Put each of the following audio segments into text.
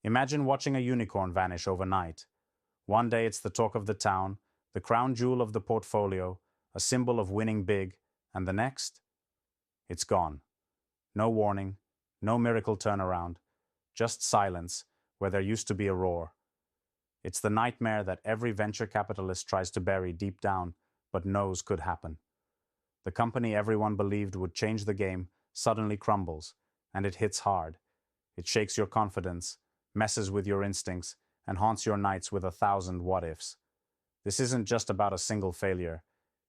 Imagine watching a unicorn vanish overnight. One day it's the talk of the town, the crown jewel of the portfolio, a symbol of winning big, and the next? It's gone. No warning, no miracle turnaround, just silence where there used to be a roar. It's the nightmare that every venture capitalist tries to bury deep down, but knows could happen. The company everyone believed would change the game suddenly crumbles, and it hits hard. It shakes your confidence, messes with your instincts, and haunts your nights with 1,000 what-ifs. This isn't just about a single failure.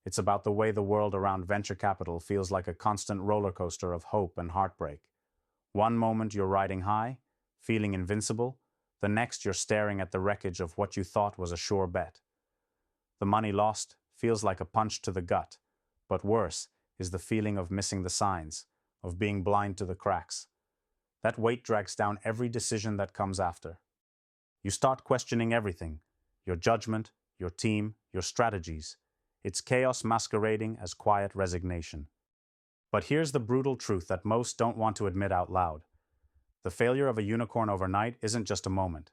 It's about the way the world around venture capital feels like a constant roller coaster of hope and heartbreak. One moment you're riding high, feeling invincible. The next you're staring at the wreckage of what you thought was a sure bet. The money lost feels like a punch to the gut, but worse is the feeling of missing the signs, of being blind to the cracks. That weight drags down every decision that comes after. You start questioning everything: your judgment, your team, your strategies. It's chaos masquerading as quiet resignation. But here's the brutal truth that most don't want to admit out loud. The failure of a unicorn overnight isn't just a moment.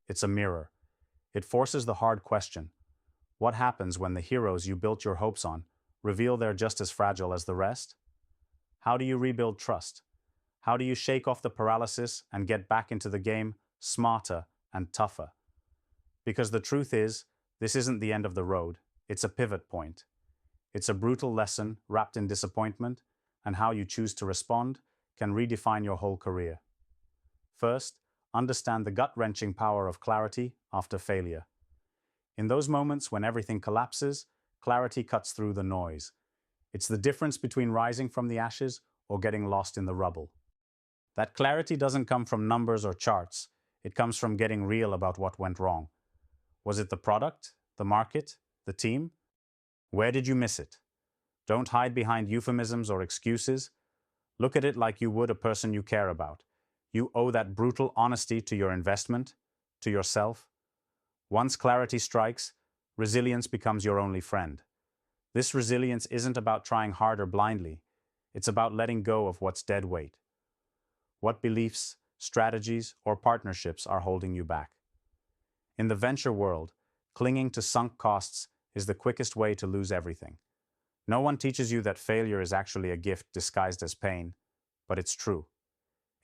It's a mirror. It forces the hard question: what happens when the heroes you built your hopes on reveal they're just as fragile as the rest? How do you rebuild trust? How do you shake off the paralysis and get back into the game smarter and tougher? Because the truth is, this isn't the end of the road. It's a pivot point. It's a brutal lesson wrapped in disappointment, and how you choose to respond can redefine your whole career. First, understand the gut-wrenching power of clarity after failure. In those moments when everything collapses, clarity cuts through the noise. It's the difference between rising from the ashes or getting lost in the rubble. That clarity doesn't come from numbers or charts. It comes from getting real about what went wrong. Was it the product, the market, the team? Where did you miss it? Don't hide behind euphemisms or excuses. Look at it like you would a person you care about. You owe that brutal honesty to your investment, to yourself. Once clarity strikes, resilience becomes your only friend. This resilience isn't about trying harder blindly. It's about letting go of what's dead weight. What beliefs, strategies, or partnerships are holding you back? In the venture world, clinging to sunk costs is the quickest way to lose everything. No one teaches you that failure is actually a gift disguised as pain, but it's true.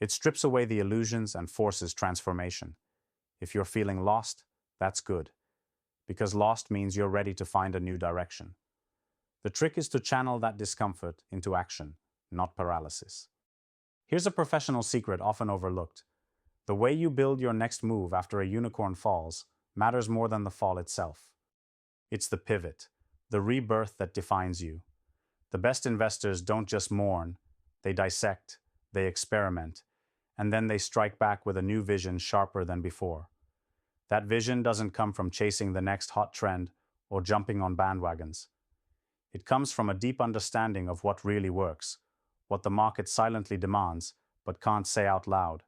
It strips away the illusions and forces transformation. If you're feeling lost, that's good, because lost means you're ready to find a new direction. The trick is to channel that discomfort into action, not paralysis. Here's a professional secret often overlooked. The way you build your next move after a unicorn falls matters more than the fall itself. It's the pivot, the rebirth that defines you. The best investors don't just mourn, they dissect, they experiment, and then they strike back with a new vision sharper than before. That vision doesn't come from chasing the next hot trend or jumping on bandwagons. It comes from a deep understanding of what really works, what the market silently demands but can't say out loud.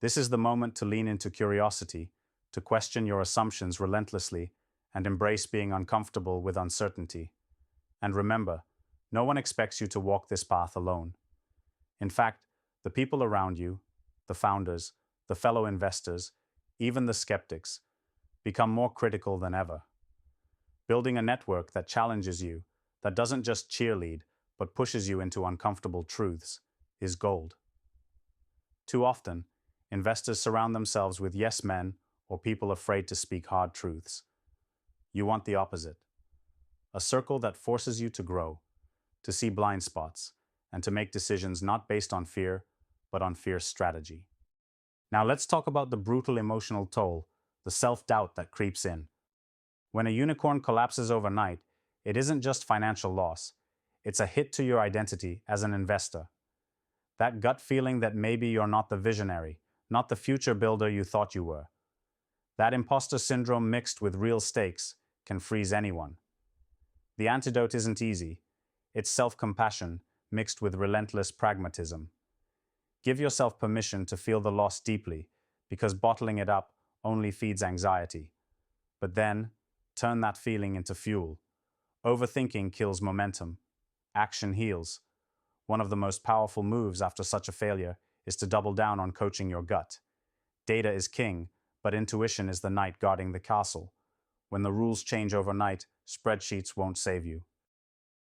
This is the moment to lean into curiosity, to question your assumptions relentlessly, and embrace being uncomfortable with uncertainty. And remember, no one expects you to walk this path alone. In fact, the people around you, the founders, the fellow investors, even the skeptics, become more critical than ever. Building a network that challenges you, that doesn't just cheerlead, but pushes you into uncomfortable truths, is gold. Too often, investors surround themselves with yes men or people afraid to speak hard truths. You want the opposite. A circle that forces you to grow, to see blind spots, and to make decisions not based on fear, but on fierce strategy. Now let's talk about the brutal emotional toll, the self-doubt that creeps in. When a unicorn collapses overnight, it isn't just financial loss. It's a hit to your identity as an investor. That gut feeling that maybe you're not the visionary, not the future builder you thought you were. That imposter syndrome mixed with real stakes can freeze anyone. The antidote isn't easy. It's self-compassion mixed with relentless pragmatism. Give yourself permission to feel the loss deeply, because bottling it up only feeds anxiety. But then, turn that feeling into fuel. Overthinking kills momentum. Action heals. One of the most powerful moves after such a failure is to double down on coaching your gut. Data is king, but intuition is the knight guarding the castle. When the rules change overnight, spreadsheets won't save you.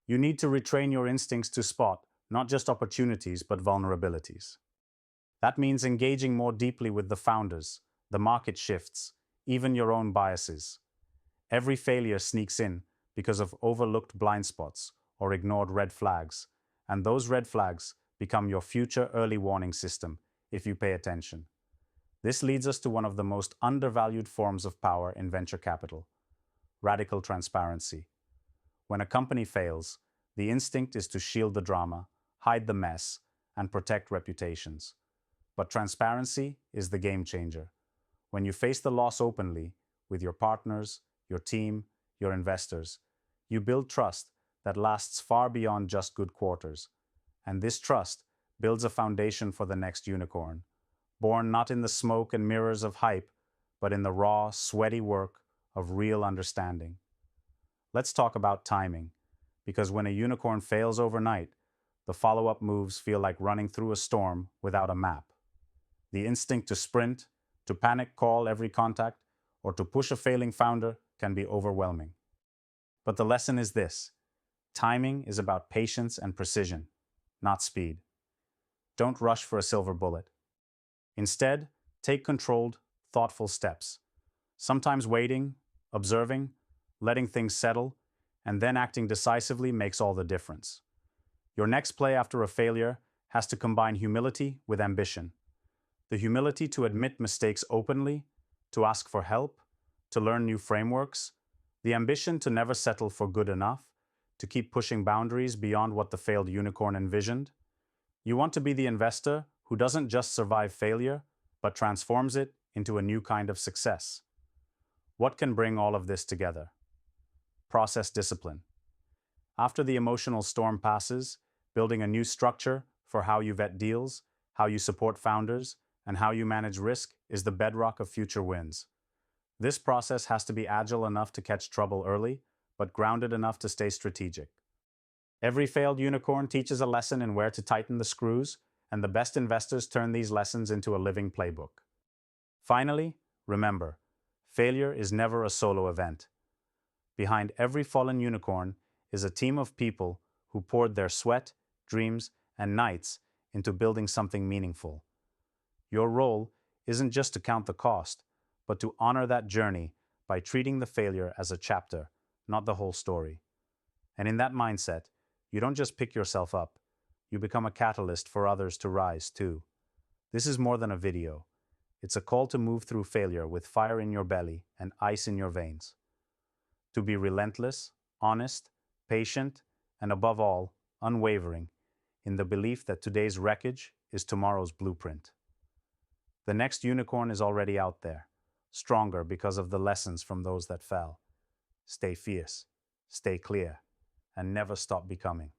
You need to retrain your instincts to spot not just opportunities, but vulnerabilities. That means engaging more deeply with the founders, the market shifts, even your own biases. Every failure sneaks in because of overlooked blind spots or ignored red flags, and those red flags become your future early warning system if you pay attention. This leads us to one of the most undervalued forms of power in venture capital: radical transparency. When a company fails, the instinct is to shield the drama, hide the mess, and protect reputations. But transparency is the game changer. When you face the loss openly with your partners, your team, your investors, you build trust that lasts far beyond just good quarters. And this trust builds a foundation for the next unicorn, born not in the smoke and mirrors of hype, but in the raw, sweaty work of real understanding. Let's talk about timing, because when a unicorn fails overnight, the follow-up moves feel like running through a storm without a map. The instinct to sprint, to panic call every contact, or to push a failing founder can be overwhelming. But the lesson is this: timing is about patience and precision, not speed. Don't rush for a silver bullet. Instead, take controlled, thoughtful steps. Sometimes waiting, observing, letting things settle, and then acting decisively makes all the difference. Your next play after a failure has to combine humility with ambition. The humility to admit mistakes openly, to ask for help, to learn new frameworks. The ambition to never settle for good enough, to keep pushing boundaries beyond what the failed unicorn envisioned. You want to be the investor who doesn't just survive failure, but transforms it into a new kind of success. What can bring all of this together? Process discipline. After the emotional storm passes, building a new structure for how you vet deals, how you support founders, and how you manage risk is the bedrock of future wins. This process has to be agile enough to catch trouble early, but grounded enough to stay strategic. Every failed unicorn teaches a lesson in where to tighten the screws, and the best investors turn these lessons into a living playbook. Finally, remember, failure is never a solo event. Behind every fallen unicorn is a team of people who poured their sweat, dreams, and nights into building something meaningful. Your role isn't just to count the cost, but to honor that journey by treating the failure as a chapter, not the whole story. And in that mindset, you don't just pick yourself up, you become a catalyst for others to rise too. This is more than a video. It's a call to move through failure with fire in your belly and ice in your veins. To be relentless, honest, patient, and above all, unwavering, in the belief that today's wreckage is tomorrow's blueprint. The next unicorn is already out there, stronger because of the lessons from those that fell. Stay fierce, stay clear, and never stop becoming.